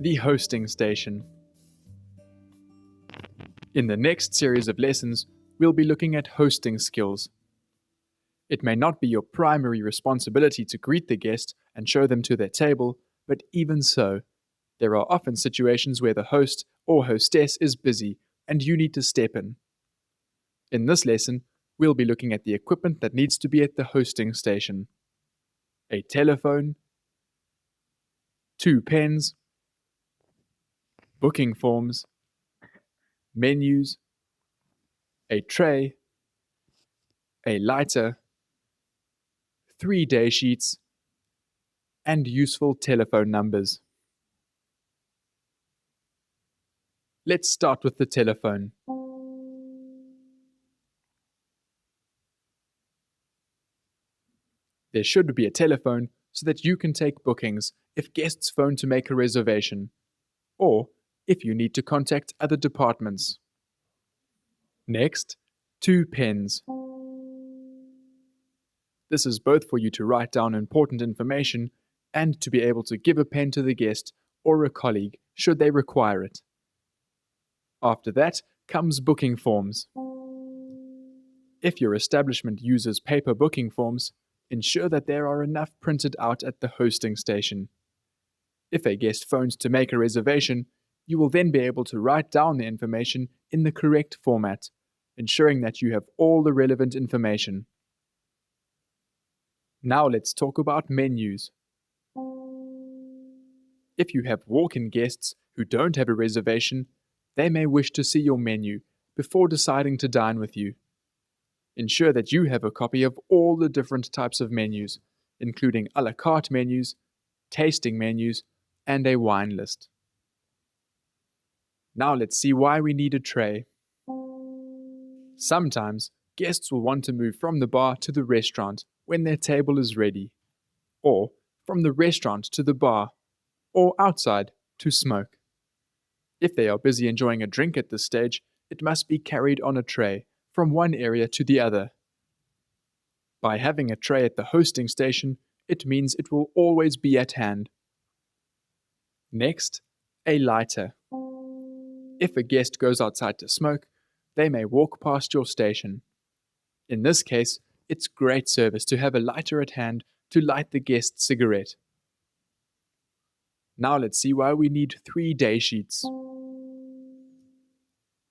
The hosting station. In the next series of lessons, we'll be looking at hosting skills. It may not be your primary responsibility to greet the guest and show them to their table, but even so, there are often situations where the host or hostess is busy and you need to step in. In this lesson, we'll be looking at the equipment that needs to be at the hosting station: a telephone, 2 pens, booking forms, menus, a tray, a lighter, 3 day sheets, and useful telephone numbers. Let's start with the telephone. There should be a telephone so that you can take bookings if guests phone to make a reservation, or if you need to contact other departments. Next, 2 pens. This is both for you to write down important information and to be able to give a pen to the guest or a colleague should they require it. After that comes booking forms. If your establishment uses paper booking forms, ensure that there are enough printed out at the hosting station. If a guest phones to make a reservation, you will then be able to write down the information in the correct format, ensuring that you have all the relevant information. Now let's talk about menus. If you have walk-in guests who don't have a reservation, they may wish to see your menu before deciding to dine with you. Ensure that you have a copy of all the different types of menus, including a la carte menus, tasting menus, and a wine list. Now let's see why we need a tray. Sometimes, guests will want to move from the bar to the restaurant when their table is ready, or from the restaurant to the bar, or outside to smoke. If they are busy enjoying a drink at this stage, it must be carried on a tray from one area to the other. By having a tray at the hosting station, it means it will always be at hand. Next, a lighter. If a guest goes outside to smoke, they may walk past your station. In this case, it's great service to have a lighter at hand to light the guest's cigarette. Now let's see why we need 3 day sheets.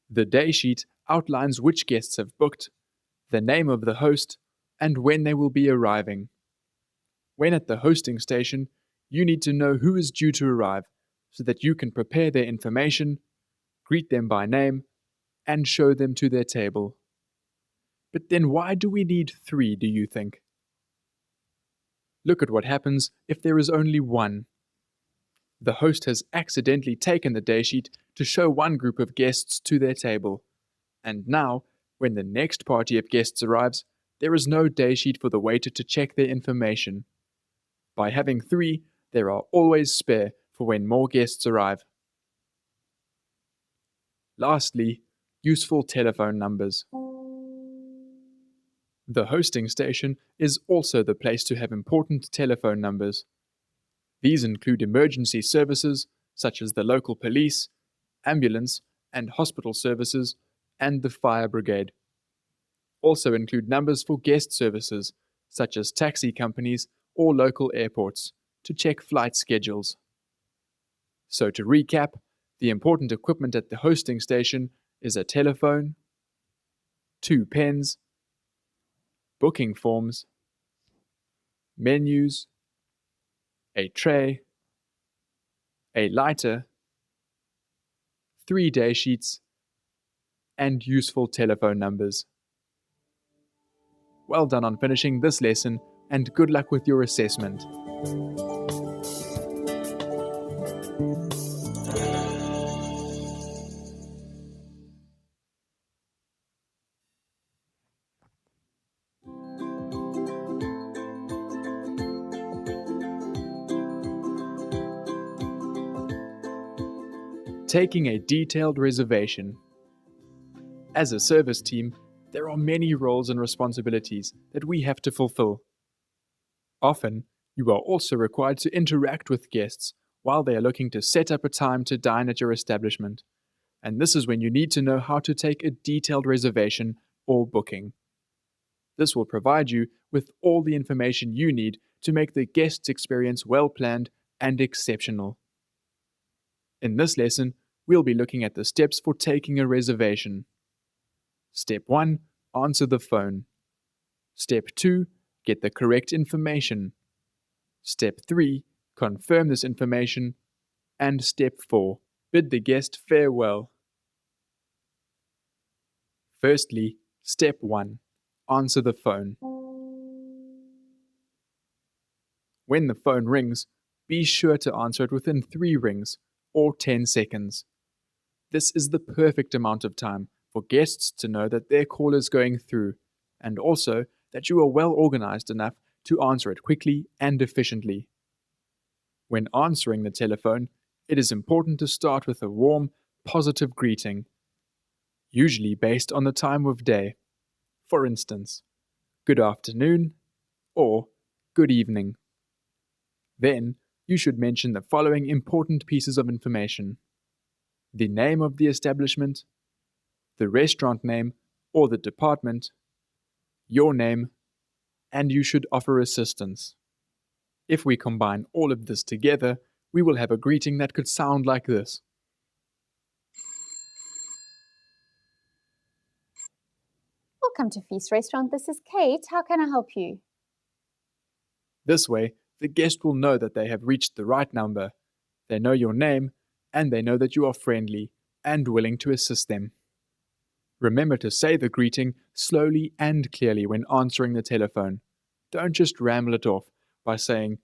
The day sheet outlines which guests have booked, the name of the host, and when they will be arriving. When at the hosting station, you need to know who is due to arrive so that you can prepare their information, greet them by name, and show them to their table. But then why do we need 3, do you think? Look at what happens if there is only 1. The host has accidentally taken the day sheet to show one group of guests to their table, and now, when the next party of guests arrives, there is no day sheet for the waiter to check their information. By having 3, there are always spare for when more guests arrive. Lastly, useful telephone numbers. The hosting station is also the place to have important telephone numbers. These include emergency services, such as the local police, ambulance, and hospital services, and the fire brigade. Also include numbers for guest services, such as taxi companies or local airports, to check flight schedules. So to recap, the important equipment at the hosting station is a telephone, 2 pens, booking forms, menus, a tray, a lighter, 3 day sheets, and useful telephone numbers. Well done on finishing this lesson, and good luck with your assessment. Taking a detailed reservation. As a service team, there are many roles and responsibilities that we have to fulfill. Often, you are also required to interact with guests while they are looking to set up a time to dine at your establishment. And this is when you need to know how to take a detailed reservation or booking. This will provide you with all the information you need to make the guest's experience well planned and exceptional. In this lesson, we'll be looking at the steps for taking a reservation. Step 1. Answer the phone. Step 2. Get the correct information. Step 3. Confirm this information. And Step 4. Bid the guest farewell. Firstly, Step 1. Answer the phone. When the phone rings, be sure to answer it within 3 rings or 10 seconds. This is the perfect amount of time for guests to know that their call is going through, and also that you are well organized enough to answer it quickly and efficiently. When answering the telephone, it is important to start with a warm, positive greeting, usually based on the time of day. For instance, good afternoon or good evening. Then, you should mention the following important pieces of information: the name of the establishment, the restaurant name or the department, your name, and you should offer assistance. If we combine all of this together, we will have a greeting that could sound like this. Welcome to Feast Restaurant. This is Kate. How can I help you? This way, the guest will know that they have reached the right number. They know your name, and they know that you are friendly and willing to assist them. Remember to say the greeting slowly and clearly when answering the telephone. Don't just ramble it off by saying,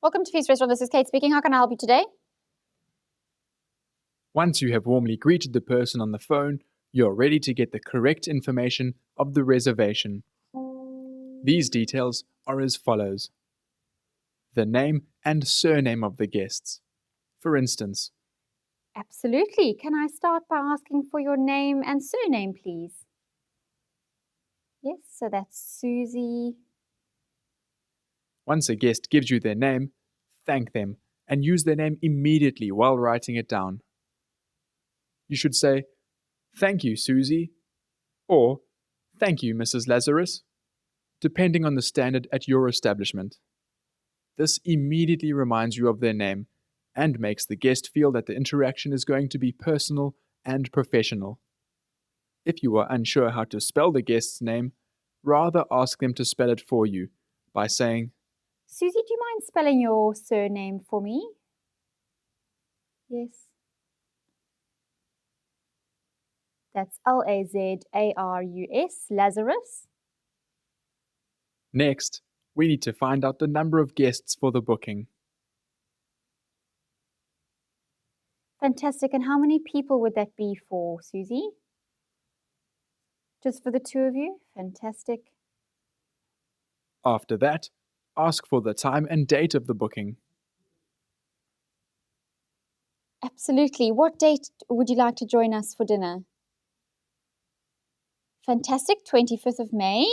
Welcome to Feast Restaurant. This is Kate speaking. How can I help you today? Once you have warmly greeted the person on the phone, you're ready to get the correct information of the reservation. These details are as follows: the name and surname of the guests. For instance, Absolutely. Can I start by asking for your name and surname, please? Yes, so that's Susie. once a guest gives you their name, thank them and use their name immediately while writing it down. You should say, "Thank you, Susie," or "Thank you, Mrs. Lazarus," depending on the standard at your establishment. This immediately reminds you of their name and makes the guest feel that the interaction is going to be personal and professional. If you are unsure how to spell the guest's name, rather ask them to spell it for you by saying, Susie, do you mind spelling your surname for me? Yes. That's Lazarus, Lazarus. Next, we need to find out the number of guests for the booking. Fantastic. And how many people would that be for, Susie? Just for the 2 of you? Fantastic. After that, ask for the time and date of the booking. Absolutely. What date would you like to join us for dinner? Fantastic. 25th of May.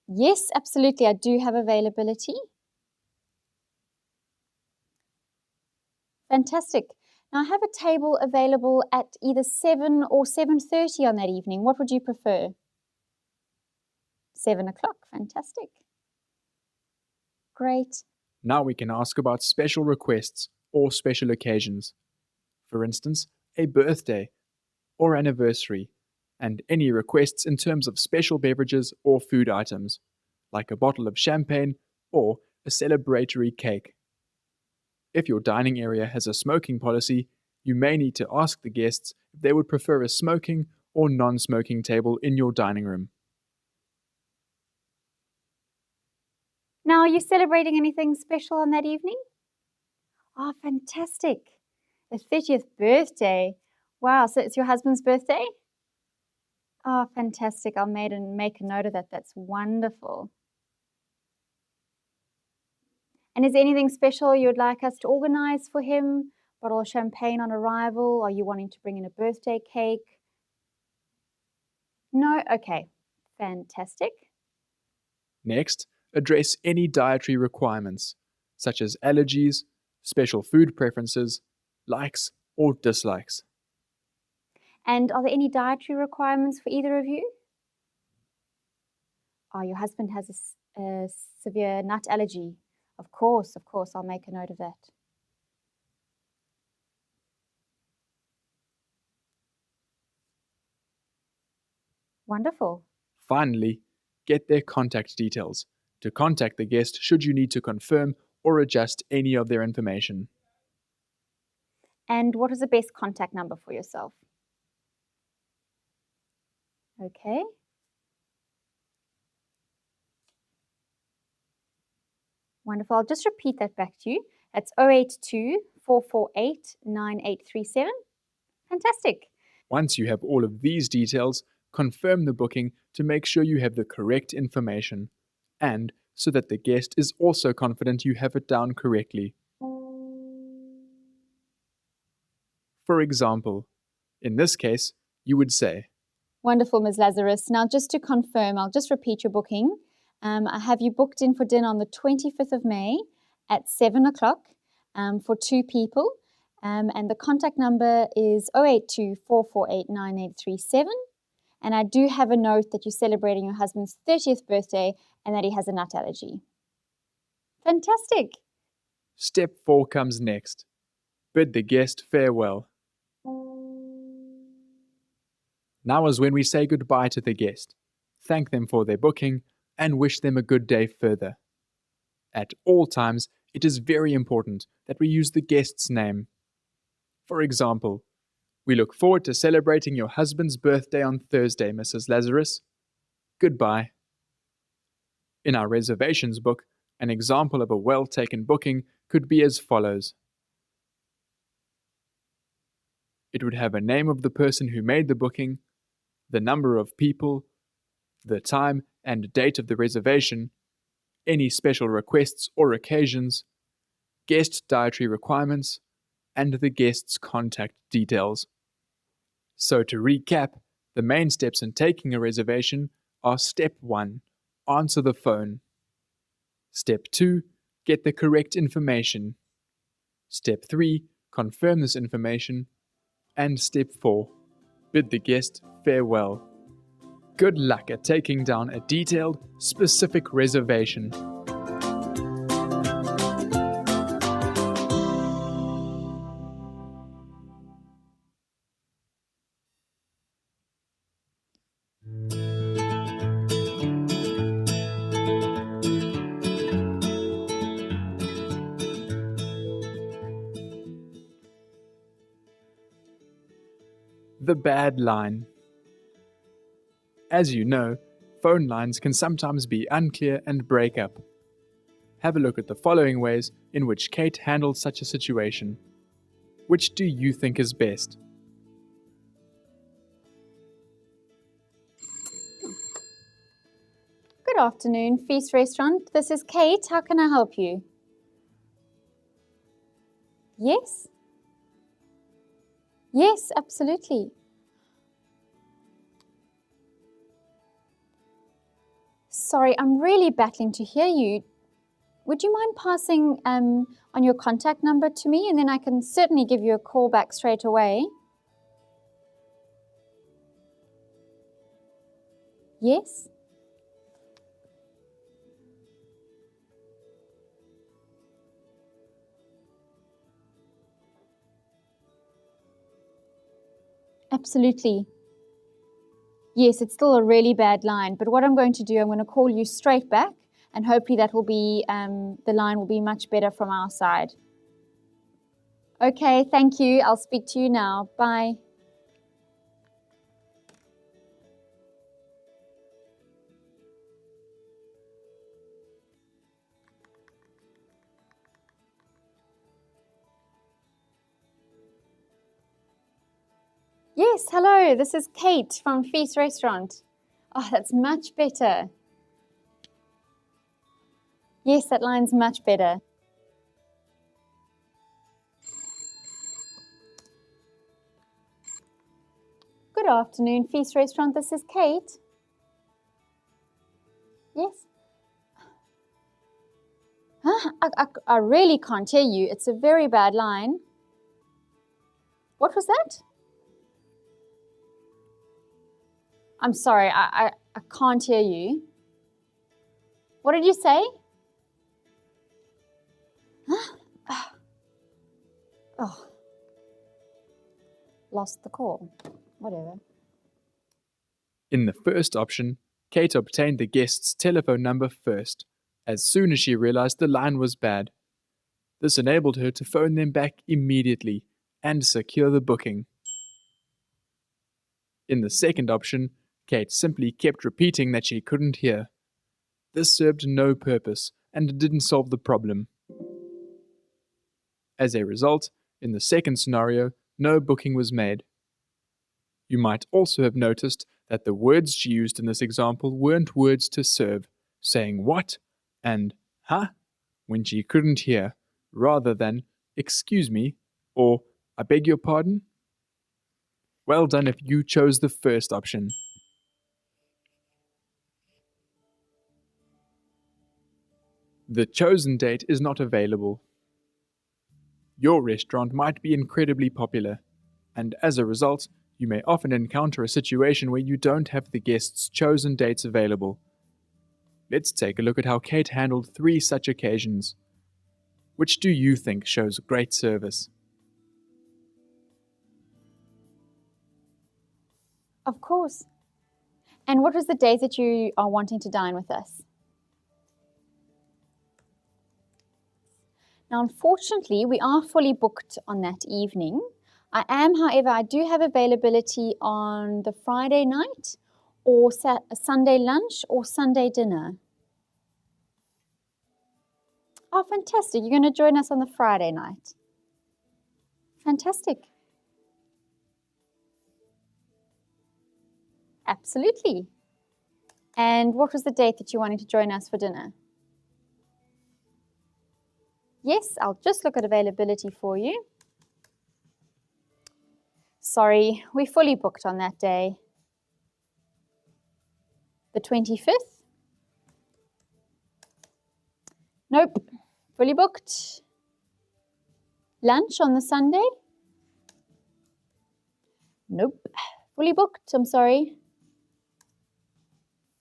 Yes, absolutely. I do have availability. Fantastic. Now I have a table available at either 7 or 7:30 on that evening. What would you prefer? 7 o'clock. Fantastic. Great. Now we can ask about special requests or special occasions. For instance, a birthday or anniversary, and any requests in terms of special beverages or food items, like a bottle of champagne or a celebratory cake. If your dining area has a smoking policy, you may need to ask the guests if they would prefer a smoking or non-smoking table in your dining room. Now, are you celebrating anything special on that evening? Oh, fantastic. The 30th birthday. Wow, so it's your husband's birthday? Oh, fantastic. I'll make a note of that. That's wonderful. And is there anything special you would like us to organize for him? Bottle of champagne on arrival? Are you wanting to bring in a birthday cake? No? Okay. Fantastic. Next, address any dietary requirements, such as allergies, special food preferences, likes or dislikes. And are there any dietary requirements for either of you? Oh, your husband has a severe nut allergy. Of course, I'll make a note of that. Wonderful. Finally, get their contact details to contact the guest should you need to confirm or adjust any of their information. And what is the best contact number for yourself? Okay. Wonderful. I'll just repeat that back to you. That's 082 448 9837. Fantastic. Once you have all of these details, confirm the booking to make sure you have the correct information, and so that the guest is also confident you have it down correctly. For example, in this case, you would say, Wonderful, Ms. Lazarus. Now, just to confirm, I'll just repeat your booking. I have you booked in for dinner on the 25th of May at 7 o'clock for 2 people. And the contact number is 082 448 9837. And I do have a note that you're celebrating your husband's 30th birthday and that he has a nut allergy. Fantastic. Step 4 comes next. Bid the guest farewell. Now is when we say goodbye to the guest, thank them for their booking, and wish them a good day further. At all times, it is very important that we use the guest's name. For example, we look forward to celebrating your husband's birthday on Thursday, Mrs. Lazarus. Goodbye. In our reservations book, an example of a well-taken booking could be as follows. It would have a name of the person who made the booking, the number of people, the time and date of the reservation, any special requests or occasions, guest dietary requirements, and the guest's contact details. So to recap, the main steps in taking a reservation are Step 1, answer the phone. Step 2, get the correct information. Step 3, confirm this information. And Step 4, bid the guest farewell. Good luck at taking down a detailed, specific reservation. The bad line. As you know, phone lines can sometimes be unclear and break up. Have a look at the following ways in which Kate handled such a situation. Which do you think is best? Good afternoon, Feast Restaurant. This is Kate. How can I help you? Yes? Yes, absolutely. Sorry, I'm really battling to hear you. Would you mind passing on your contact number to me, and then I can certainly give you a call back straight away? Yes? Absolutely. Yes, it's still a really bad line, but what I'm going to do, I'm going to call you straight back, and hopefully that will be, the line will be much better from our side. Okay, thank you. I'll speak to you now. Bye. Yes, hello, this is Kate from Feast Restaurant. Oh, that's much better. Yes, that line's much better. Good afternoon, Feast Restaurant. This is Kate. Yes. I really can't hear you. It's a very bad line. What was that? I'm sorry, I can't hear you. What did you say? Oh, lost the call. Whatever. In the first option, Kate obtained the guest's telephone number first, as soon as she realized the line was bad. This enabled her to phone them back immediately and secure the booking. In the second option, Kate simply kept repeating that she couldn't hear. This served no purpose and didn't solve the problem. As a result, in the second scenario, no booking was made. You might also have noticed that the words she used in this example weren't words to serve, saying what and huh when she couldn't hear, rather than excuse me or I beg your pardon. Well done if you chose the first option. The chosen date is not available. Your restaurant might be incredibly popular, and as a result, you may often encounter a situation where you don't have the guest's chosen dates available. Let's take a look at how Kate handled 3 such occasions. Which do you think shows great service? Of course. And what was the date that you are wanting to dine with us? Now, unfortunately, we are fully booked on that evening. However, I do have availability on the Friday night or Sunday lunch or Sunday dinner. Oh, fantastic. You're going to join us on the Friday night. Fantastic. Absolutely. And what was the date that you wanted to join us for dinner? Yes, I'll just look at availability for you. Sorry, we're fully booked on that day. The 25th? Nope, fully booked. Lunch on the Sunday? Nope, fully booked, I'm sorry.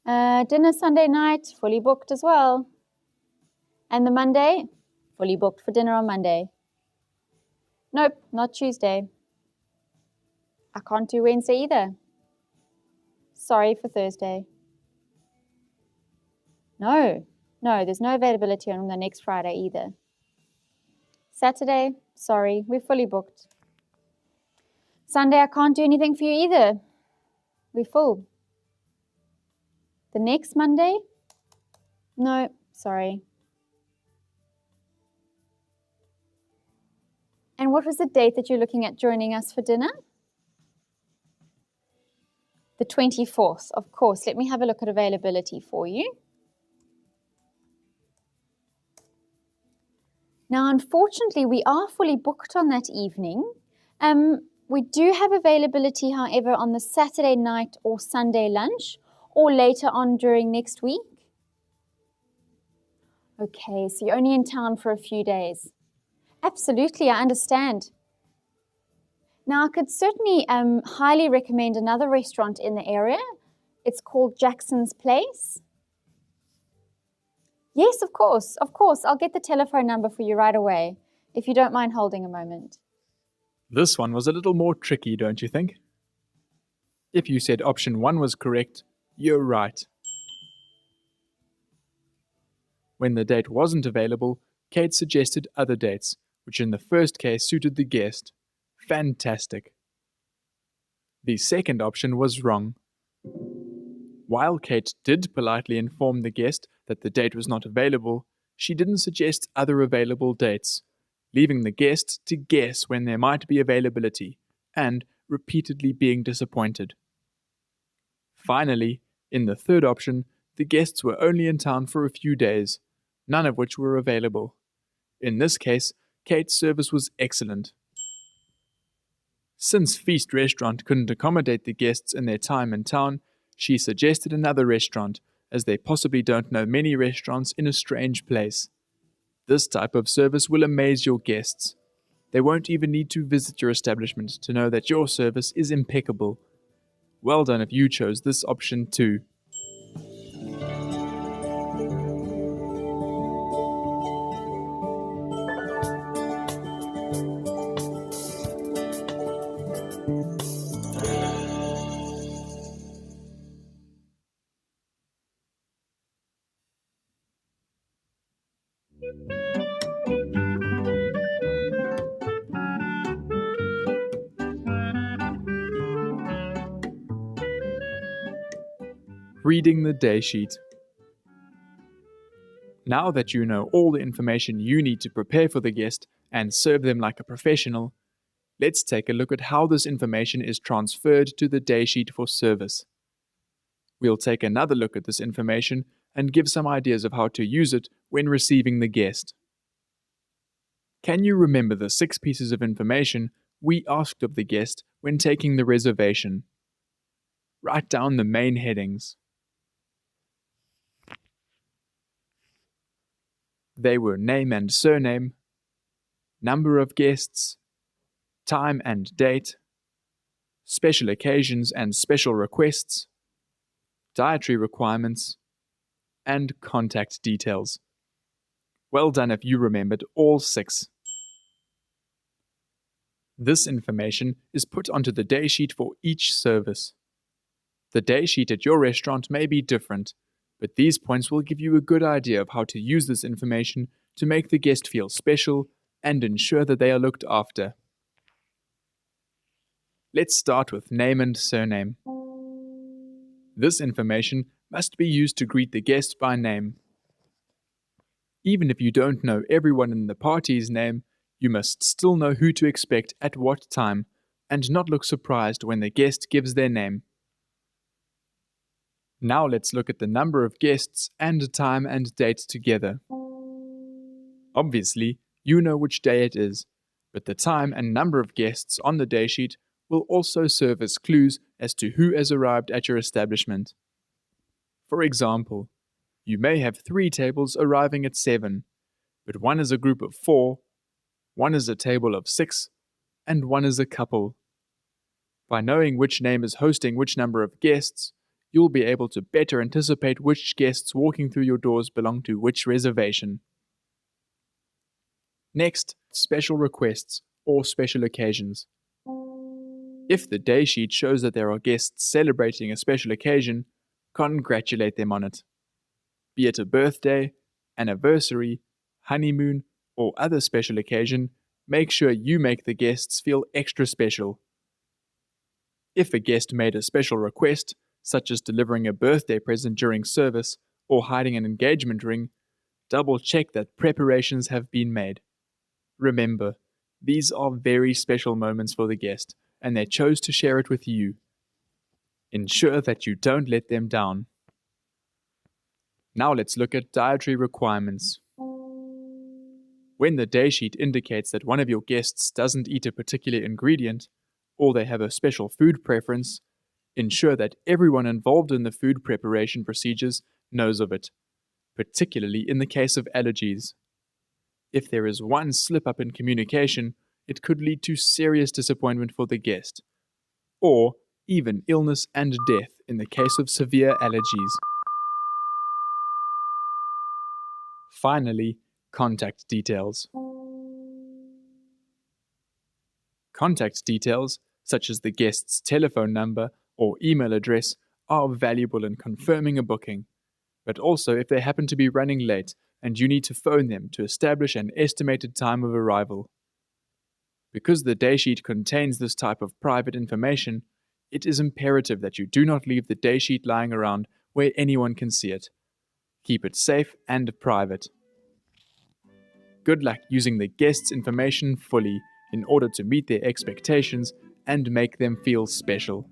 Dinner Sunday night, fully booked as well. And the Monday? Fully booked for dinner on Monday. Nope, not Tuesday. I can't do Wednesday either. Sorry for Thursday. No, there's no availability on the next Friday either. Saturday, sorry, we're fully booked. Sunday, I can't do anything for you either. We're full. The next Monday? No, sorry. And what was the date that you're looking at joining us for dinner? The 24th, of course. Let me have a look at availability for you. Now, unfortunately, we are fully booked on that evening. We do have availability, however, on the Saturday night or Sunday lunch, or later on during next week. Okay, so you're only in town for a few days. Absolutely, I understand. Now, I could certainly highly recommend another restaurant in the area. It's called Jackson's Place. Yes, of course. I'll get the telephone number for you right away, if you don't mind holding a moment. This one was a little more tricky, don't you think? If you said option 1 was correct, you're right. When the date wasn't available, Kate suggested other dates, which in the first case suited the guest. Fantastic. The second option was wrong. While Kate did politely inform the guest that the date was not available, she didn't suggest other available dates, leaving the guest to guess when there might be availability, and repeatedly being disappointed. Finally, in the third option, the guests were only in town for a few days, none of which were available. In this case, Kate's service was excellent. Since Feast Restaurant couldn't accommodate the guests in their time in town, she suggested another restaurant, as they possibly don't know many restaurants in a strange place. This type of service will amaze your guests. They won't even need to visit your establishment to know that your service is impeccable. Well done if you chose this option too. Reading the day sheet. Now that you know all the information you need to prepare for the guest and serve them like a professional, let's take a look at how this information is transferred to the day sheet for service. We'll take another look at this information and give some ideas of how to use it when receiving the guest. Can you remember the 6 pieces of information we asked of the guest when taking the reservation? Write down the main headings. They were name and surname, number of guests, time and date, special occasions and special requests, dietary requirements, and contact details. Well done if you remembered all 6. This information is put onto the day sheet for each service. The day sheet at your restaurant may be different, but these points will give you a good idea of how to use this information to make the guest feel special and ensure that they are looked after. Let's start with name and surname. This information must be used to greet the guest by name. Even if you don't know everyone in the party's name, you must still know who to expect at what time and not look surprised when the guest gives their name. Now let's look at the number of guests and time and date together. Obviously, you know which day it is, but the time and number of guests on the day sheet will also serve as clues as to who has arrived at your establishment. For example, you may have 3 tables arriving at 7, but one is a group of 4, one is a table of 6, and one is a couple. By knowing which name is hosting which number of guests, you'll be able to better anticipate which guests walking through your doors belong to which reservation. Next, special requests or special occasions. If the day sheet shows that there are guests celebrating a special occasion, congratulate them on it. Be it a birthday, anniversary, honeymoon, or other special occasion, make sure you make the guests feel extra special. If a guest made a special request, such as delivering a birthday present during service or hiding an engagement ring, double check that preparations have been made. Remember, these are very special moments for the guest, and they chose to share it with you. Ensure that you don't let them down. Now let's look at dietary requirements. When the day sheet indicates that one of your guests doesn't eat a particular ingredient, or they have a special food preference, ensure that everyone involved in the food preparation procedures knows of it, particularly in the case of allergies. If there is one slip-up in communication, it could lead to serious disappointment for the guest, or even illness and death in the case of severe allergies. Finally, contact details. Contact details, such as the guest's telephone number or email address, are valuable in confirming a booking, but also if they happen to be running late and you need to phone them to establish an estimated time of arrival. Because the day sheet contains this type of private information, it is imperative that you do not leave the day sheet lying around where anyone can see it. Keep it safe and private. Good luck using the guest's information fully in order to meet their expectations and make them feel special.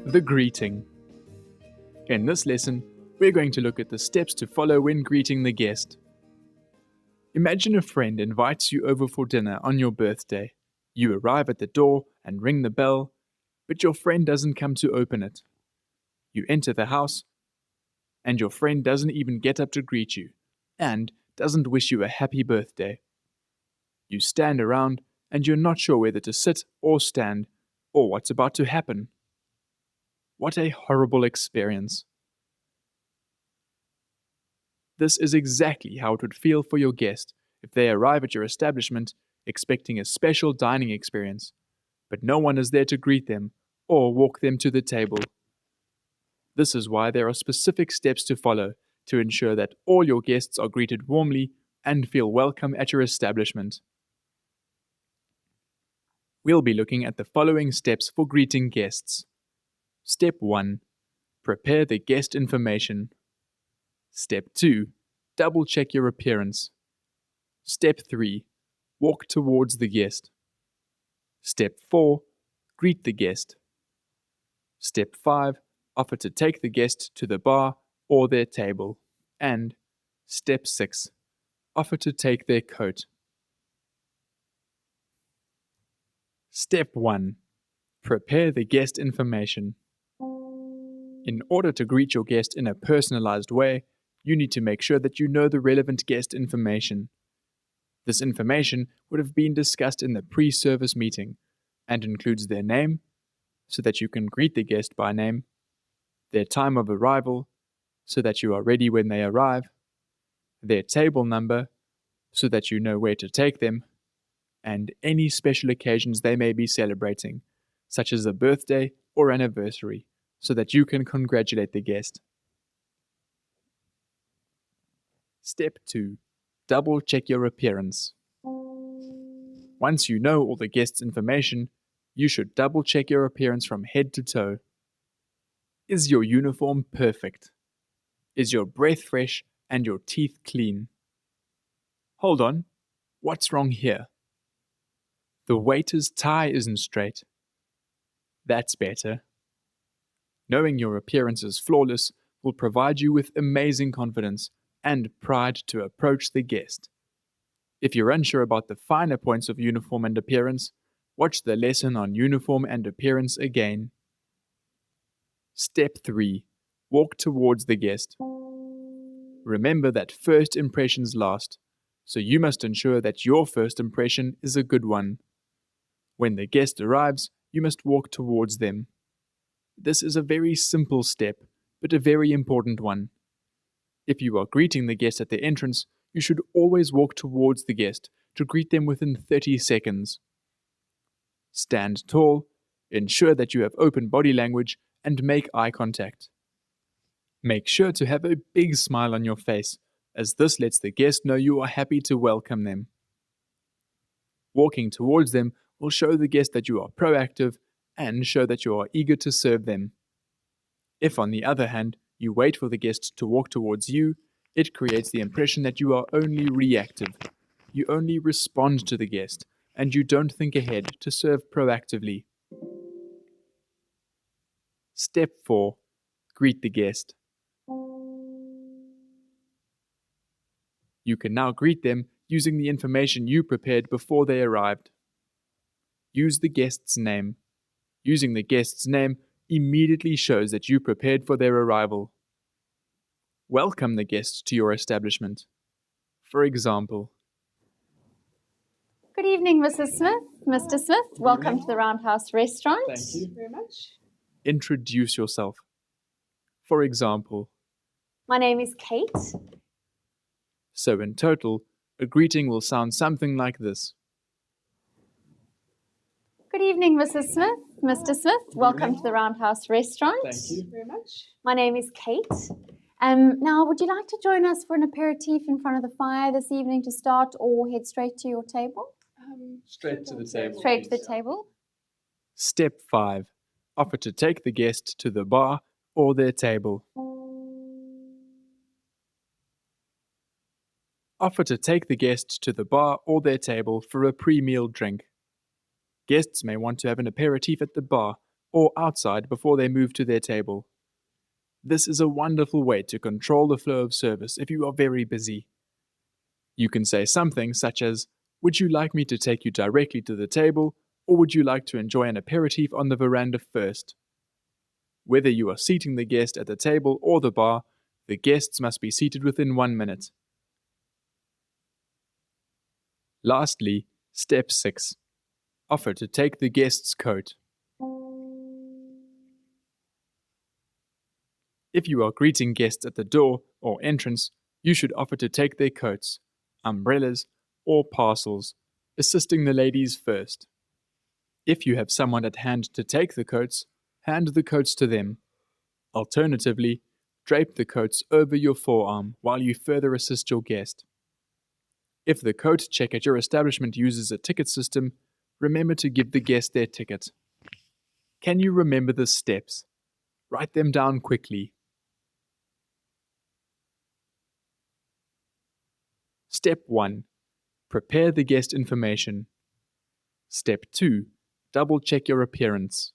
The greeting. In this lesson, we're going to look at the steps to follow when greeting the guest. Imagine a friend invites you over for dinner on your birthday. You arrive at the door and ring the bell, but your friend doesn't come to open it. You enter the house, and your friend doesn't even get up to greet you, and doesn't wish you a happy birthday. You stand around, and you're not sure whether to sit or stand, or what's about to happen. What a horrible experience. This is exactly how it would feel for your guest if they arrive at your establishment expecting a special dining experience, but no one is there to greet them or walk them to the table. This is why there are specific steps to follow to ensure that all your guests are greeted warmly and feel welcome at your establishment. We'll be looking at the following steps for greeting guests. Step 1. Prepare the guest information. Step 2. Double check your appearance. Step 3. Walk towards the guest. Step 4. Greet the guest. Step 5. Offer to take the guest to the bar or their table. And Step 6. Offer to take their coat. Step 1. Prepare the guest information. In order to greet your guest in a personalized way, you need to make sure that you know the relevant guest information. This information would have been discussed in the pre-service meeting and includes their name, so that you can greet the guest by name, their time of arrival, so that you are ready when they arrive, their table number, so that you know where to take them, and any special occasions they may be celebrating, such as a birthday or anniversary, so that you can congratulate the guest. Step 2. Double check your appearance. Once you know all the guest's information, you should double check your appearance from head to toe. Is your uniform perfect? Is your breath fresh and your teeth clean? Hold on, what's wrong here? The waiter's tie isn't straight. That's better. Knowing your appearance is flawless will provide you with amazing confidence and pride to approach the guest. If you're unsure about the finer points of uniform and appearance, watch the lesson on uniform and appearance again. Step 3. Walk towards the guest. Remember that first impressions last, so you must ensure that your first impression is a good one. When the guest arrives, you must walk towards them. This is a very simple step, but a very important one. If you are greeting the guest at the entrance, you should always walk towards the guest to greet them within 30 seconds. Stand tall, ensure that you have open body language, and make eye contact. Make sure to have a big smile on your face, as this lets the guest know you are happy to welcome them. Walking towards them will show the guest that you are proactive and show that you are eager to serve them. If, on the other hand, you wait for the guest to walk towards you, it creates the impression that you are only reactive. You only respond to the guest, and you don't think ahead to serve proactively. Step 4. Greet the guest. You can now greet them using the information you prepared before they arrived. Use the guest's name. Using the guest's name immediately shows that you prepared for their arrival. Welcome the guest to your establishment. For example, Good evening, Mrs. Smith. Mr. Smith, welcome to the Roundhouse Restaurant. Thank you very much. Introduce yourself. For example, My name is Kate. so in total, a greeting will sound something like this. Good evening, Mrs. Smith. Mr. Smith, welcome to the Roundhouse Restaurant. Very much. My name is Kate. Now, would you like to join us for an aperitif in front of the fire this evening to start, or head straight to your table? Straight to the table. Straight to the table. Step 5. Offer to take the guest to the bar or their table. Offer to take the guest to the bar or their table for a pre-meal drink. Guests may want to have an aperitif at the bar or outside before they move to their table. This is a wonderful way to control the flow of service if you are very busy. You can say something such as, "Would you like me to take you directly to the table, or would you like to enjoy an aperitif on the veranda first?" Whether you are seating the guest at the table or the bar, the guests must be seated within 1 minute. Lastly, step 6. Offer to take the guest's coat. If you are greeting guests at the door or entrance, you should offer to take their coats, umbrellas, or parcels, assisting the ladies first. If you have someone at hand to take the coats, hand the coats to them. Alternatively, drape the coats over your forearm while you further assist your guest. If the coat check at your establishment uses a ticket system, remember to give the guest their ticket. Can you remember the steps? Write them down quickly. Step 1. Prepare the guest information. Step 2. Double check your appearance.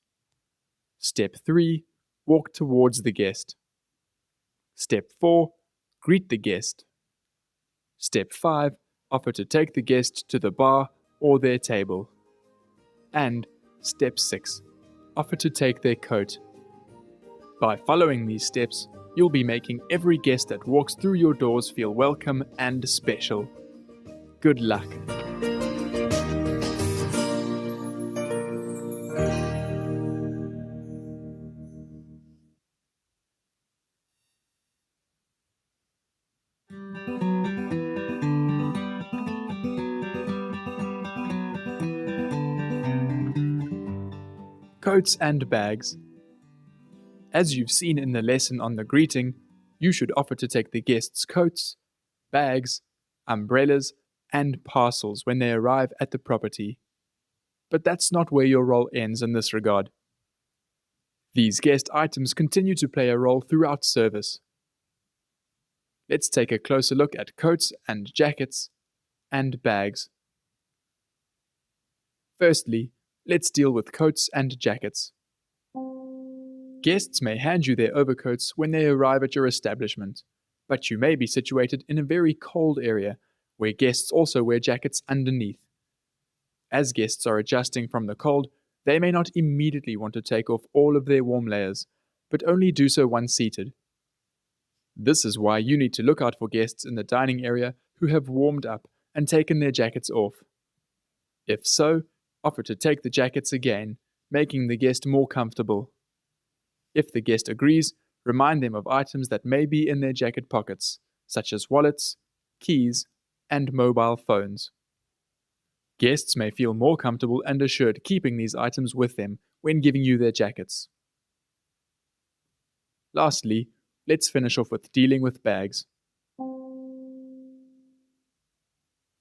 Step 3. Walk towards the guest. Step 4. Greet the guest. Step 5. Offer to take the guest to the bar or their table. And Step 6. Offer to take their coat. By following these steps, you'll be making every guest that walks through your doors feel welcome and special. Good luck. Coats and bags. As you've seen in the lesson on the greeting, you should offer to take the guests' coats, bags, umbrellas, and parcels when they arrive at the property. But that's not where your role ends in this regard. These guest items continue to play a role throughout service. Let's take a closer look at coats and jackets and bags. Firstly, let's deal with coats and jackets. Guests may hand you their overcoats when they arrive at your establishment, but you may be situated in a very cold area where guests also wear jackets underneath. As guests are adjusting from the cold, they may not immediately want to take off all of their warm layers, but only do so once seated. This is why you need to look out for guests in the dining area who have warmed up and taken their jackets off. If so, offer to take the jackets again, making the guest more comfortable. If the guest agrees, remind them of items that may be in their jacket pockets, such as wallets, keys, and mobile phones. Guests may feel more comfortable and assured keeping these items with them when giving you their jackets. Lastly, let's finish off with dealing with bags.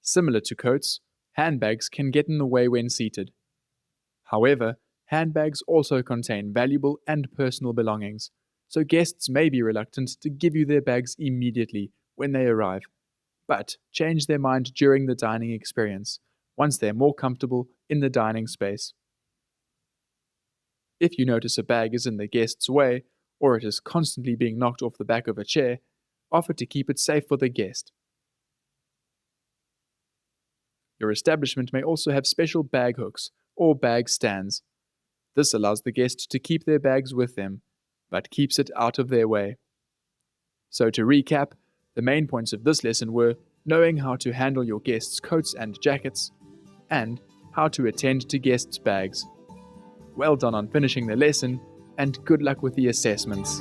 Similar to coats, handbags can get in the way when seated. However, handbags also contain valuable and personal belongings, so guests may be reluctant to give you their bags immediately when they arrive, but change their mind during the dining experience, once they're more comfortable in the dining space. If you notice a bag is in the guest's way, or it is constantly being knocked off the back of a chair, offer to keep it safe for the guest. Your establishment may also have special bag hooks or bag stands. This allows the guest to keep their bags with them, but keeps it out of their way. So to recap, the main points of this lesson were knowing how to handle your guests' coats and jackets, and how to attend to guests' bags. Well done on finishing the lesson, and good luck with the assessments.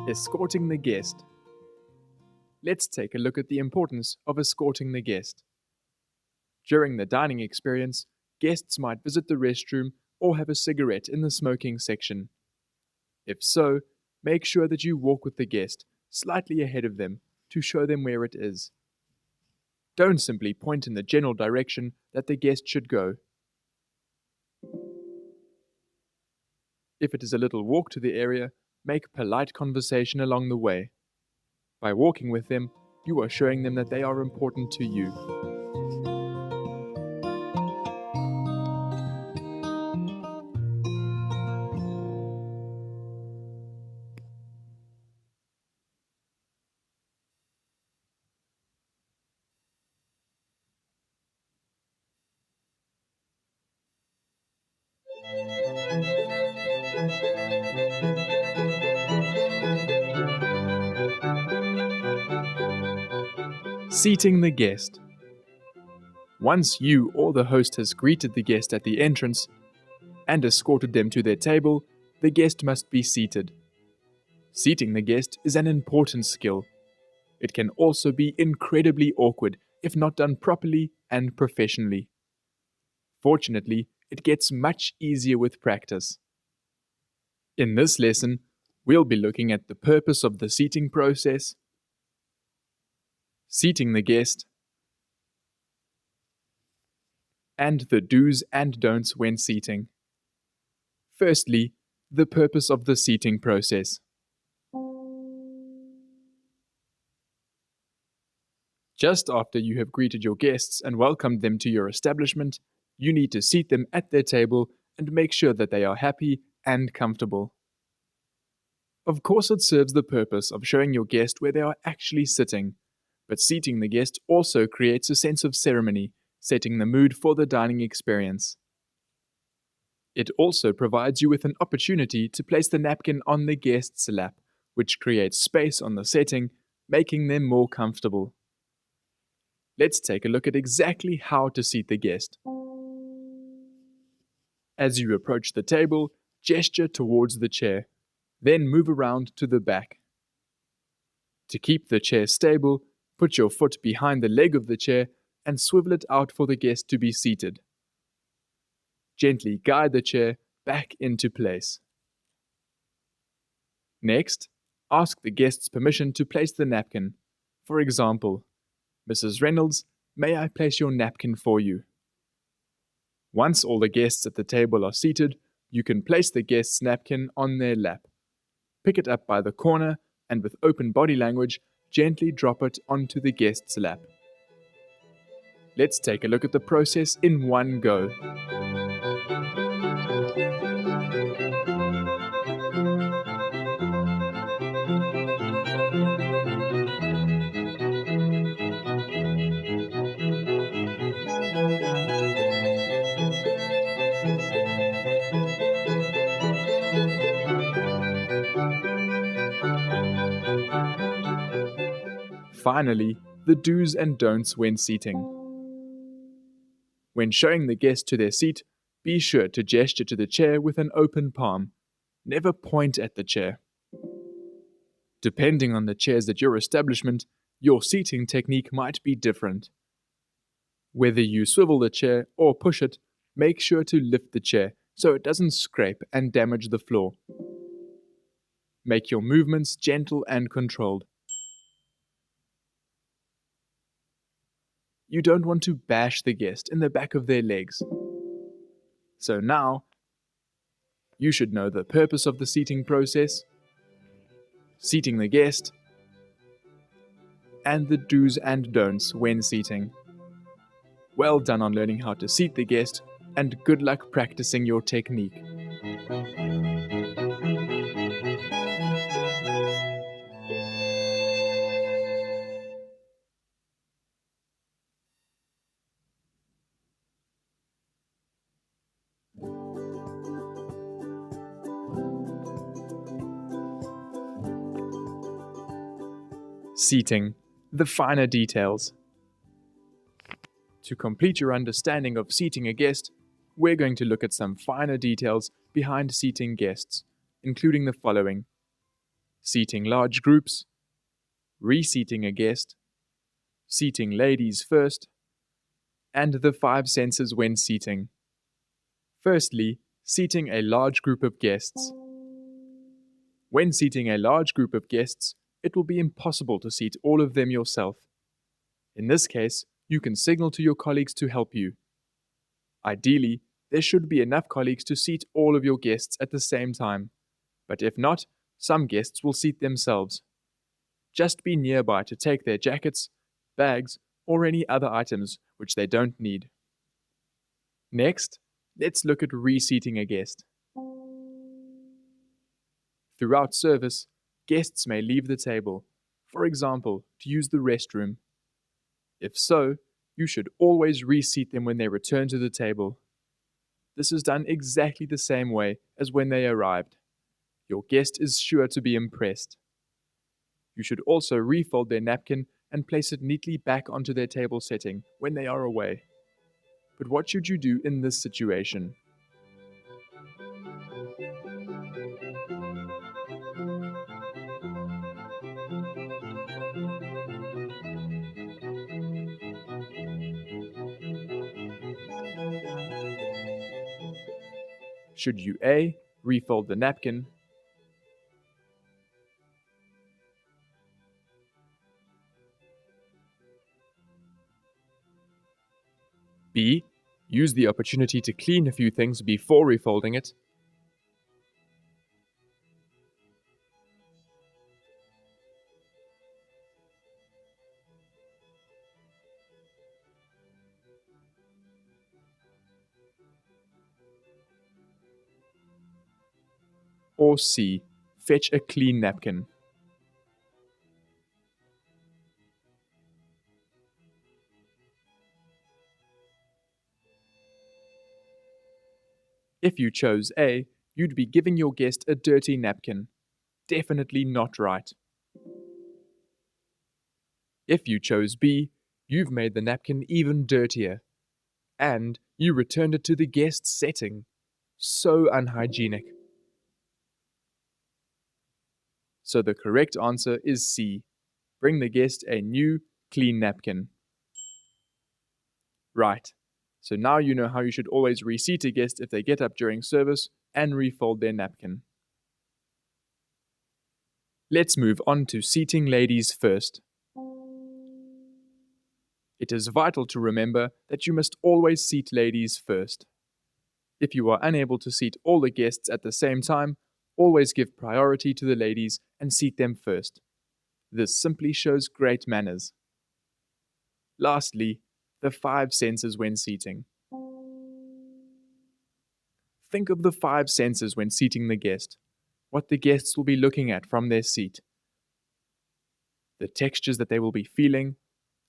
Escorting the guest. Let's take a look at the importance of escorting the guest. During the dining experience, guests might visit the restroom or have a cigarette in the smoking section. If so, make sure that you walk with the guest slightly ahead of them to show them where it is. Don't simply point in the general direction that the guest should go. If it is a little walk to the area, make polite conversation along the way. By walking with them, you are showing them that they are important to you. Seating the guest. Once you or the host has greeted the guest at the entrance and escorted them to their table, the guest must be seated. Seating the guest is an important skill. It can also be incredibly awkward if not done properly and professionally. Fortunately, it gets much easier with practice. In this lesson, we'll be looking at the purpose of the seating process, seating the guest, and the do's and don'ts when seating. Firstly, the purpose of the seating process. Just after you have greeted your guests and welcomed them to your establishment, you need to seat them at their table and make sure that they are happy and comfortable. Of course, it serves the purpose of showing your guest where they are actually sitting, but seating the guest also creates a sense of ceremony, setting the mood for the dining experience. It also provides you with an opportunity to place the napkin on the guest's lap, which creates space on the setting, making them more comfortable. Let's take a look at exactly how to seat the guest. As you approach the table, gesture towards the chair, then move around to the back. To keep the chair stable, put your foot behind the leg of the chair and swivel it out for the guest to be seated. Gently guide the chair back into place. Next, ask the guest's permission to place the napkin. For example, "Mrs. Reynolds, may I place your napkin for you?" Once all the guests at the table are seated, you can place the guest's napkin on their lap. Pick it up by the corner and with open body language, gently drop it onto the guest's lap. Let's take a look at the process in one go. Finally, the do's and don'ts when seating. When showing the guest to their seat, be sure to gesture to the chair with an open palm. Never point at the chair. Depending on the chairs at your establishment, your seating technique might be different. Whether you swivel the chair or push it, make sure to lift the chair so it doesn't scrape and damage the floor. Make your movements gentle and controlled. You don't want to bash the guest in the back of their legs. So now, you should know the purpose of the seating process, seating the guest, and the do's and don'ts when seating. Well done on learning how to seat the guest, and good luck practicing your technique. Seating, the finer details. To complete your understanding of seating a guest, we're going to look at some finer details behind seating guests, including the following: seating large groups, reseating a guest, seating ladies first, and the 5 senses when seating. Firstly, seating a large group of guests. When seating a large group of guests, it will be impossible to seat all of them yourself. In this case, you can signal to your colleagues to help you. Ideally, there should be enough colleagues to seat all of your guests at the same time, but if not, some guests will seat themselves. Just be nearby to take their jackets, bags, or any other items which they don't need. Next, let's look at reseating a guest. Throughout service, guests may leave the table, for example, to use the restroom. If so, you should always reseat them when they return to the table. This is done exactly the same way as when they arrived. Your guest is sure to be impressed. You should also refold their napkin and place it neatly back onto their table setting when they are away. But what should you do in this situation? Should you A. Refold the napkin, B. Use the opportunity to clean a few things before refolding it, or C. Fetch a clean napkin? If you chose A, you'd be giving your guest a dirty napkin. Definitely not right. If you chose B, you've made the napkin even dirtier. And you returned it to the guest's setting. So unhygienic. So the correct answer is C. Bring the guest a new, clean napkin. Right. So now you know how you should always reseat a guest if they get up during service and refold their napkin. Let's move on to seating ladies first. It is vital to remember that you must always seat ladies first. If you are unable to seat all the guests at the same time, always give priority to the ladies and seat them first. This simply shows great manners. Lastly, the 5 senses when seating. Think of the 5 senses when seating the guest, what the guests will be looking at from their seat, the textures that they will be feeling,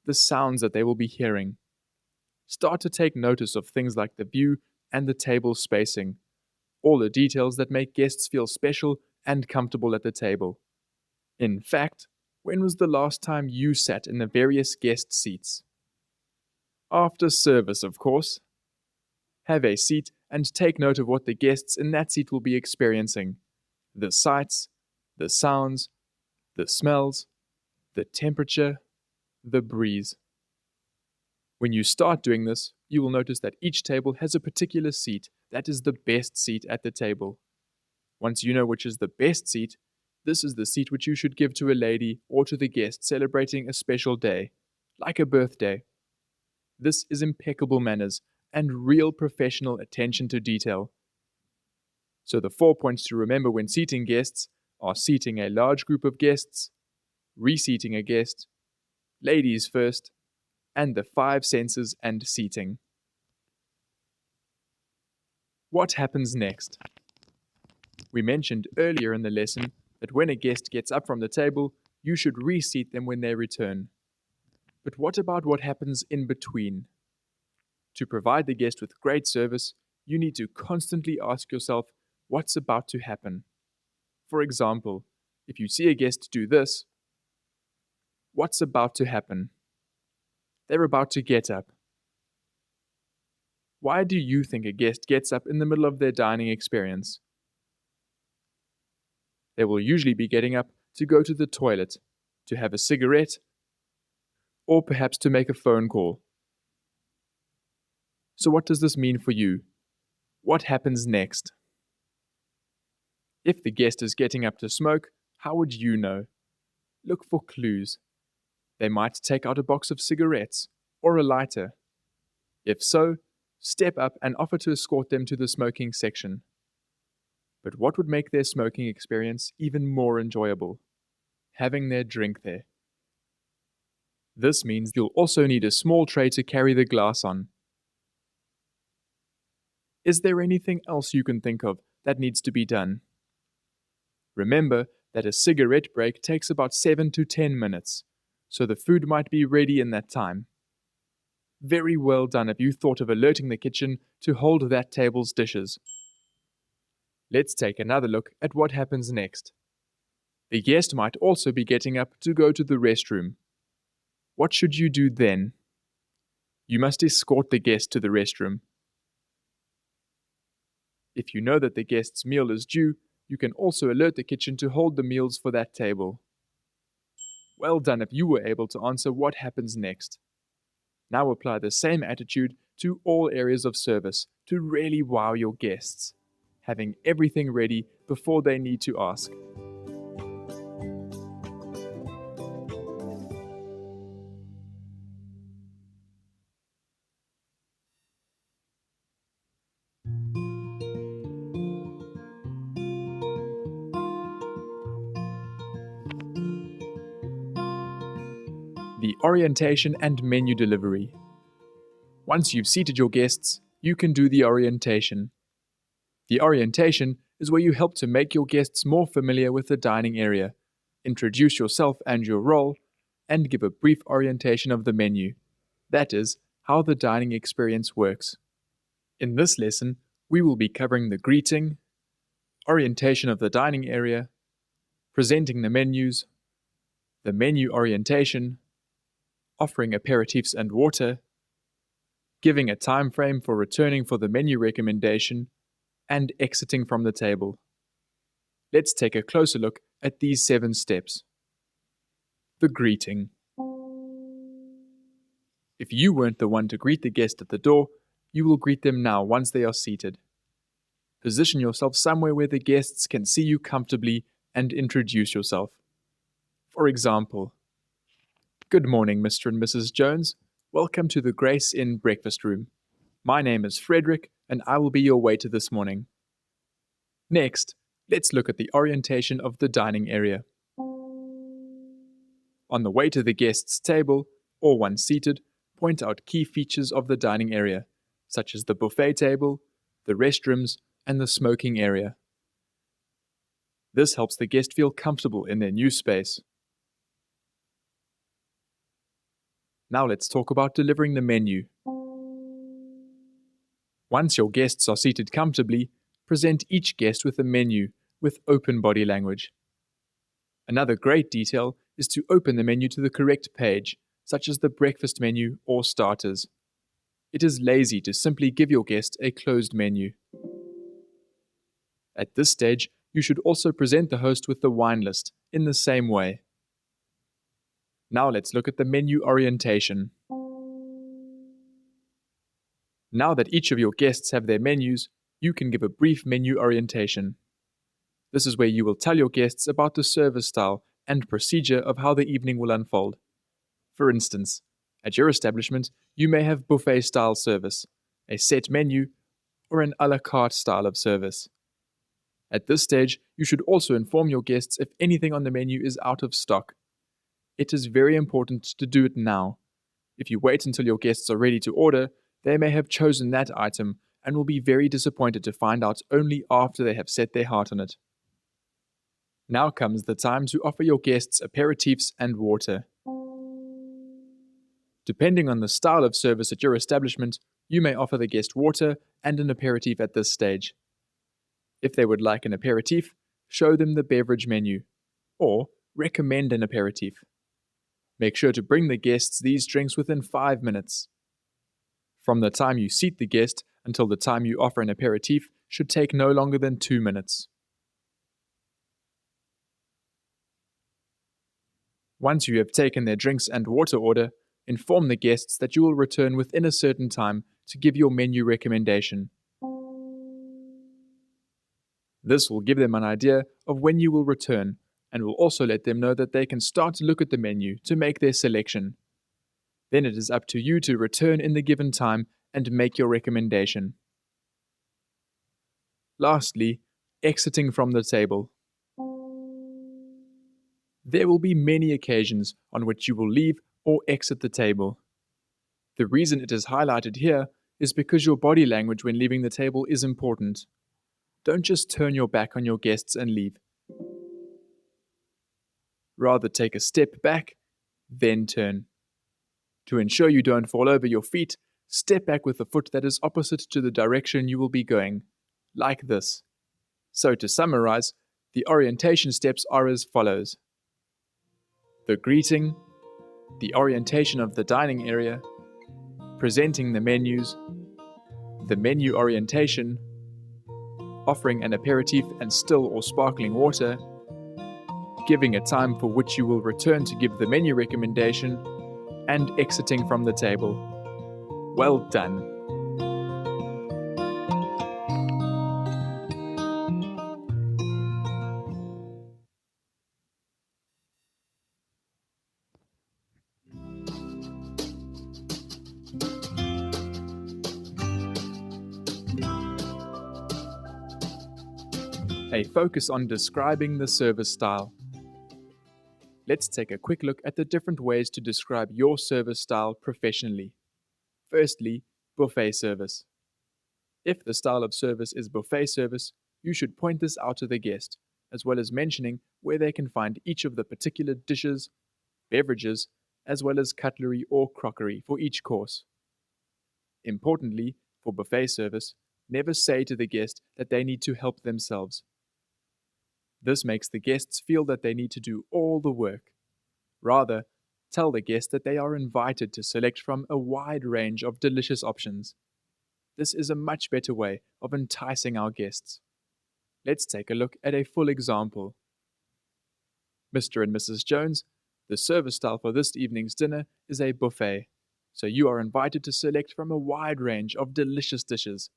the sounds that they will be hearing. Start to take notice of things like the view and the table spacing, all the details that make guests feel special and comfortable at the table. In fact, when was the last time you sat in the various guest seats? After service, of course. Have a seat and take note of what the guests in that seat will be experiencing. The sights, the sounds, the smells, the temperature, the breeze. When you start doing this, you will notice that each table has a particular seat that is the best seat at the table. Once you know which is the best seat, this is the seat which you should give to a lady or to the guest celebrating a special day, like a birthday. This is impeccable manners and real professional attention to detail. So the 4 points to remember when seating guests are seating a large group of guests, reseating a guest, ladies first, and the 5 senses and seating. What happens next? We mentioned earlier in the lesson that when a guest gets up from the table, you should reseat them when they return. But what about what happens in between? To provide the guest with great service, you need to constantly ask yourself what's about to happen. For example, if you see a guest do this, what's about to happen? They're about to get up. Why do you think a guest gets up in the middle of their dining experience? They will usually be getting up to go to the toilet, to have a cigarette, or perhaps to make a phone call. So what does this mean for you? What happens next? If the guest is getting up to smoke, how would you know? Look for clues. They might take out a box of cigarettes, or a lighter? If so, step up and offer to escort them to the smoking section. But what would make their smoking experience even more enjoyable? Having their drink there. This means you'll also need a small tray to carry the glass on. Is there anything else you can think of that needs to be done? Remember that a cigarette break takes about 7 to 10 minutes, so the food might be ready in that time. Very well done if you thought of alerting the kitchen to hold that table's dishes. Let's take another look at what happens next. The guest might also be getting up to go to the restroom. What should you do then? You must escort the guest to the restroom. If you know that the guest's meal is due, you can also alert the kitchen to hold the meals for that table. Well done if you were able to answer what happens next. Now apply the same attitude to all areas of service to really wow your guests, having everything ready before they need to ask. The orientation and menu delivery. Once you've seated your guests, you can do the orientation. The orientation is where you help to make your guests more familiar with the dining area, introduce yourself and your role, and give a brief orientation of the menu. That is, how the dining experience works. In this lesson, we will be covering the greeting, orientation of the dining area, presenting the menus, the menu orientation, offering aperitifs and water, giving a time frame for returning for the menu recommendation, and exiting from the table. Let's take a closer look at these 7 steps. The greeting. If you weren't the one to greet the guest at the door, you will greet them now once they are seated. Position yourself somewhere where the guests can see you comfortably and introduce yourself. For example, "Good morning, Mr. and Mrs. Jones. Welcome to the Grace Inn breakfast room. My name is Frederick, and I will be your waiter this morning." Next, let's look at the orientation of the dining area. On the way to the guest's table, or once seated, point out key features of the dining area, such as the buffet table, the restrooms, and the smoking area. This helps the guest feel comfortable in their new space. Now let's talk about delivering the menu. Once your guests are seated comfortably, present each guest with a menu with open body language. Another great detail is to open the menu to the correct page, such as the breakfast menu or starters. It is lazy to simply give your guest a closed menu. At this stage, you should also present the host with the wine list in the same way. Now let's look at the menu orientation. Now that each of your guests have their menus, you can give a brief menu orientation. This is where you will tell your guests about the service style and procedure of how the evening will unfold. For instance, at your establishment, you may have buffet-style service, a set menu, or an à la carte style of service. At this stage, you should also inform your guests if anything on the menu is out of stock. It is very important to do it now. If you wait until your guests are ready to order, they may have chosen that item and will be very disappointed to find out only after they have set their heart on it. Now comes the time to offer your guests aperitifs and water. Depending on the style of service at your establishment, you may offer the guest water and an aperitif at this stage. If they would like an aperitif, show them the beverage menu, or recommend an aperitif. Make sure to bring the guests these drinks within 5 minutes. From the time you seat the guest until the time you offer an aperitif should take no longer than 2 minutes. Once you have taken their drinks and water order, inform the guests that you will return within a certain time to give your menu recommendation. This will give them an idea of when you will return and will also let them know that they can start to look at the menu to make their selection. Then it is up to you to return in the given time and make your recommendation. Lastly, exiting from the table. There will be many occasions on which you will leave or exit the table. The reason it is highlighted here is because your body language when leaving the table is important. Don't just turn your back on your guests and leave. Rather take a step back, then turn. To ensure you don't fall over your feet, step back with the foot that is opposite to the direction you will be going, like this. So to summarize, the orientation steps are as follows: the greeting, the orientation of the dining area, presenting the menus, the menu orientation, offering an aperitif and still or sparkling water, giving a time for which you will return to give the menu recommendation, and exiting from the table. Well done. A focus on describing the service style. Let's take a quick look at the different ways to describe your service style professionally. Firstly, buffet service. If the style of service is buffet service, you should point this out to the guest, as well as mentioning where they can find each of the particular dishes, beverages, as well as cutlery or crockery for each course. Importantly, for buffet service, never say to the guest that they need to help themselves. This makes the guests feel that they need to do all the work. Rather, tell the guest that they are invited to select from a wide range of delicious options. This is a much better way of enticing our guests. Let's take a look at a full example. Mr. and Mrs. Jones, the service style for this evening's dinner is a buffet, so you are invited to select from a wide range of delicious dishes.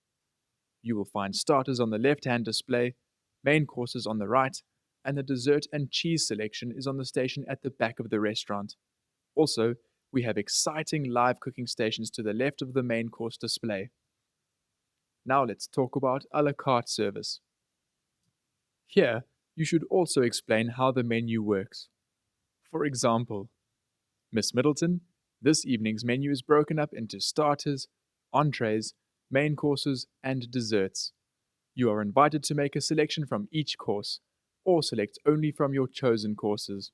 You will find starters on the left-hand display, main courses on the right, and the dessert and cheese selection is on the station at the back of the restaurant. Also, we have exciting live cooking stations to the left of the main course display. Now let's talk about a la carte service. Here, you should also explain how the menu works. For example, Miss Middleton, this evening's menu is broken up into starters, entrees, main courses, and desserts. You are invited to make a selection from each course, or select only from your chosen courses.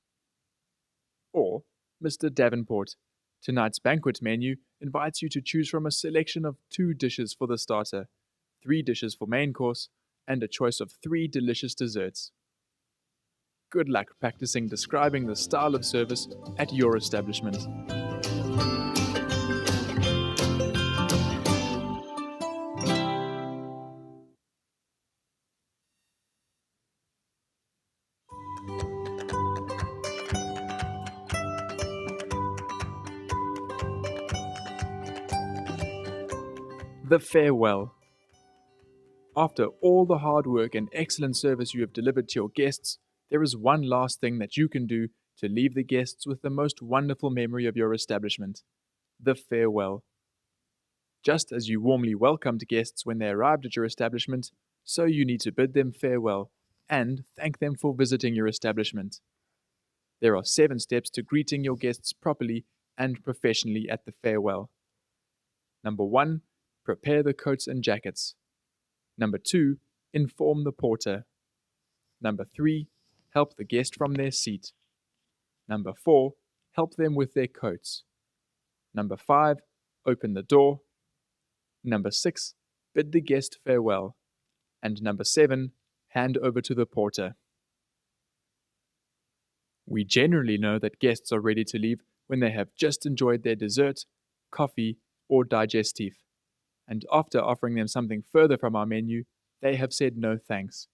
Or, Mr. Davenport, tonight's banquet menu invites you to choose from a selection of 2 dishes for the starter, 3 dishes for main course, and a choice of 3 delicious desserts. Good luck practicing describing the style of service at your establishment. The farewell. After all the hard work and excellent service you have delivered to your guests, there is one last thing that you can do to leave the guests with the most wonderful memory of your establishment: the farewell. Just as you warmly welcomed guests when they arrived at your establishment, so you need to bid them farewell and thank them for visiting your establishment. There are 7 steps to greeting your guests properly and professionally at the farewell. Number 1, prepare the coats and jackets. Number 2, inform the porter. Number 3, help the guest from their seat. Number 4, help them with their coats. Number 5, open the door. Number 6, bid the guest farewell. And number 7, hand over to the porter. We generally know that guests are ready to leave when they have just enjoyed their dessert, coffee, or digestif, and after offering them something further from our menu, they have said no thanks.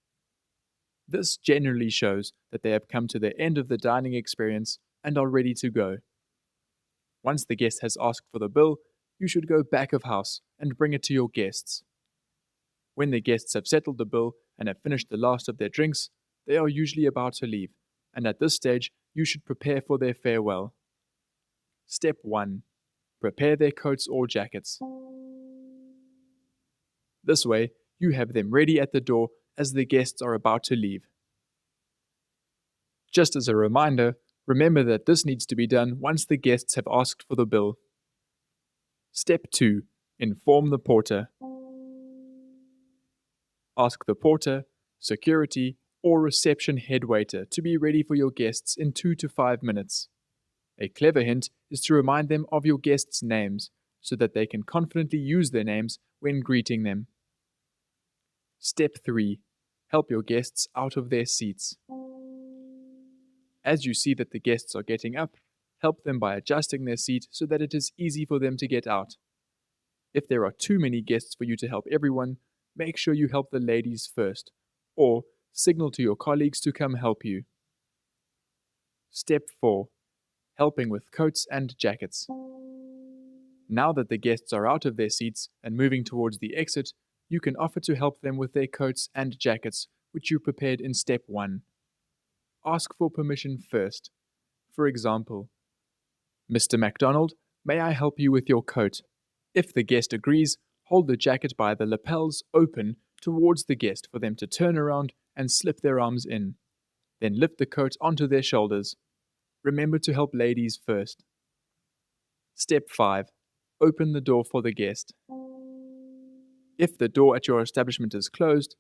This generally shows that they have come to the end of the dining experience and are ready to go. Once the guest has asked for the bill, you should go back of house and bring it to your guests. When the guests have settled the bill and have finished the last of their drinks, they are usually about to leave, and at this stage, you should prepare for their farewell. Step 1. prepare their coats or jackets. This way, you have them ready at the door as the guests are about to leave. Just as a reminder, remember that this needs to be done once the guests have asked for the bill. Step 2. Inform the porter. Ask the porter, security, or reception head waiter to be ready for your guests in 2 to 5 minutes. A clever hint is to remind them of your guests' names so that they can confidently use their names when greeting them. Step 3. Help your guests out of their seats. As you see that the guests are getting up, help them by adjusting their seat so that it is easy for them to get out. If there are too many guests for you to help everyone, make sure you help the ladies first, or signal to your colleagues to come help you. Step 4. Helping with coats and jackets. Now that the guests are out of their seats and moving towards the exit, you can offer to help them with their coats and jackets, which you prepared in Step 1. Ask for permission first. For example, "Mr. MacDonald, may I help you with your coat?" If the guest agrees, hold the jacket by the lapels open towards the guest for them to turn around and slip their arms in. Then lift the coat onto their shoulders. Remember to help ladies first. Step 5. Open the door for the guest. If the door at your establishment is closed,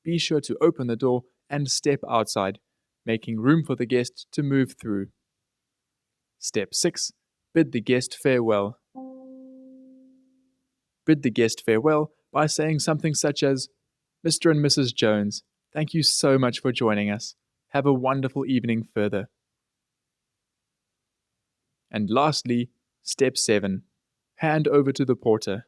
be sure to open the door and step outside, making room for the guest to move through. Step 6. Bid the guest farewell. Bid the guest farewell by saying something such as, "Mr. and Mrs. Jones, thank you so much for joining us. Have a wonderful evening further." And lastly, Step 7. Hand over to the porter.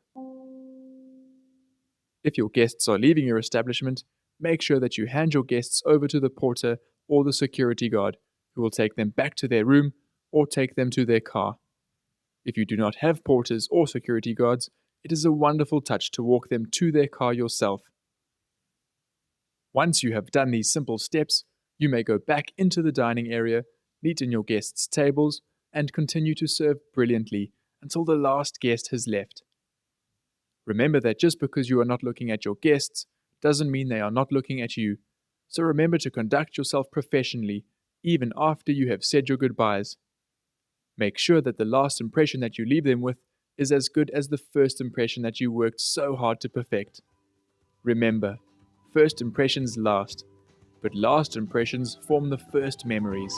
If your guests are leaving your establishment, make sure that you hand your guests over to the porter or the security guard, who will take them back to their room or take them to their car. If you do not have porters or security guards, it is a wonderful touch to walk them to their car yourself. Once you have done these simple steps, you may go back into the dining area, neaten your guests' tables, and continue to serve brilliantly until the last guest has left. Remember that just because you are not looking at your guests doesn't mean they are not looking at you, so remember to conduct yourself professionally, even after you have said your goodbyes. Make sure that the last impression that you leave them with is as good as the first impression that you worked so hard to perfect. Remember, first impressions last, but last impressions form the first memories.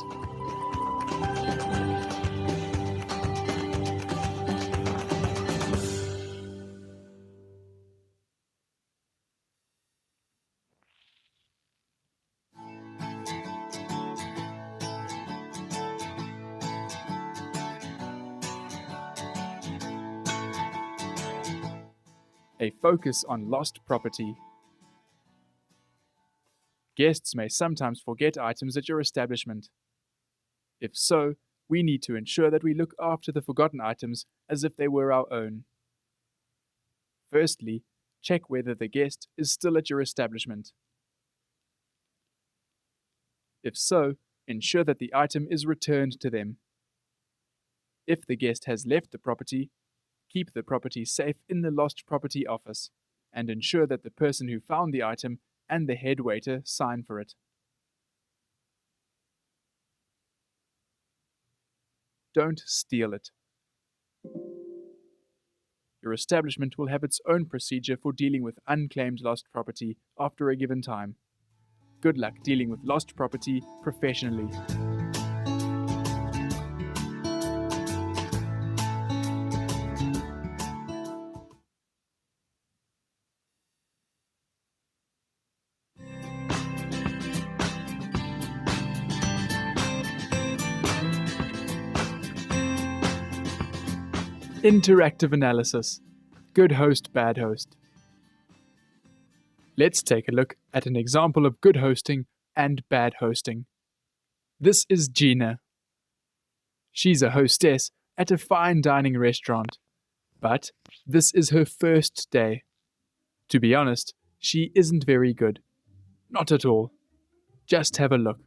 A focus on lost property. Guests may sometimes forget items at your establishment. If so, we need to ensure that we look after the forgotten items as if they were our own. Firstly, check whether the guest is still at your establishment. If so, ensure that the item is returned to them. If the guest has left the property, keep the property safe in the lost property office and ensure that the person who found the item and the head waiter sign for it. Don't steal it. Your establishment will have its own procedure for dealing with unclaimed lost property after a given time. Good luck dealing with lost property professionally. Interactive analysis. Good host, bad host. Let's take a look at an example of good hosting and bad hosting. This is Gina. She's a hostess at a fine dining restaurant, but this is her first day. To be honest, she isn't very good. Not at all. Just have a look.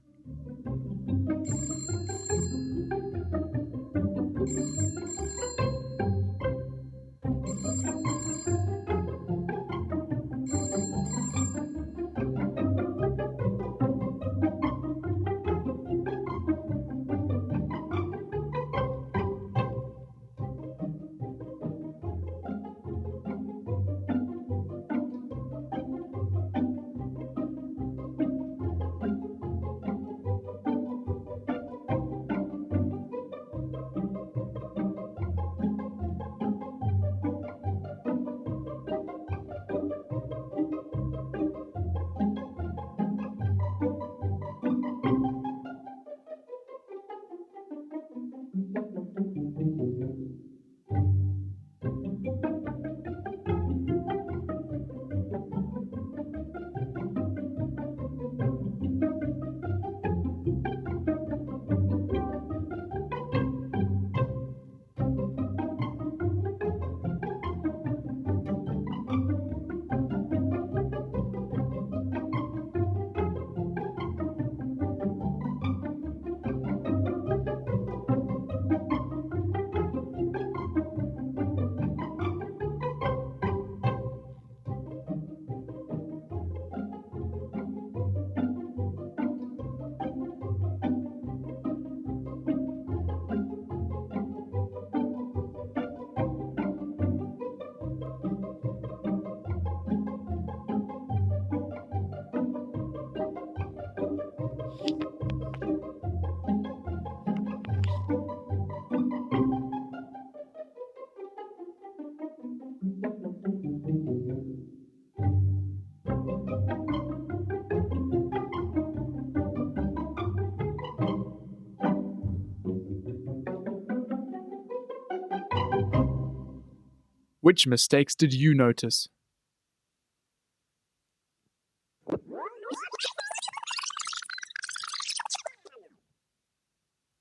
Which mistakes did you notice?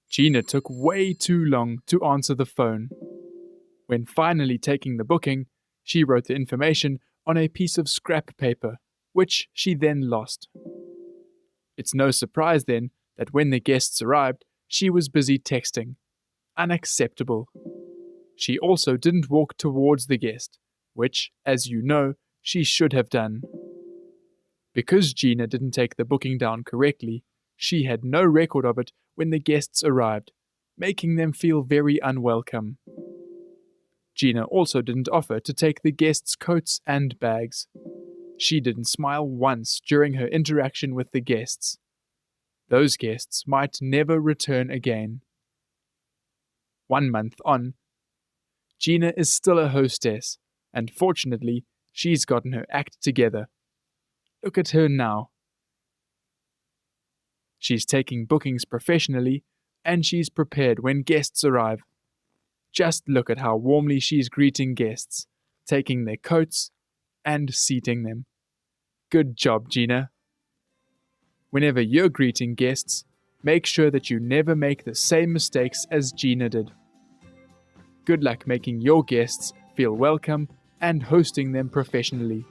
Gina took way too long to answer the phone. When finally taking the booking, she wrote the information on a piece of scrap paper, which she then lost. It's no surprise then that when the guests arrived, she was busy texting. Unacceptable. She also didn't walk towards the guest, which, as you know, she should have done. Because Gina didn't take the booking down correctly, she had no record of it when the guests arrived, making them feel very unwelcome. Gina also didn't offer to take the guests' coats and bags. She didn't smile once during her interaction with the guests. Those guests might never return again. 1 month on, Gina is still a hostess, and fortunately, she's gotten her act together. Look at her now. She's taking bookings professionally, and she's prepared when guests arrive. Just look at how warmly she's greeting guests, taking their coats and seating them. Good job, Gina. Whenever you're greeting guests, make sure that you never make the same mistakes as Gina did. Good luck making your guests feel welcome and hosting them professionally.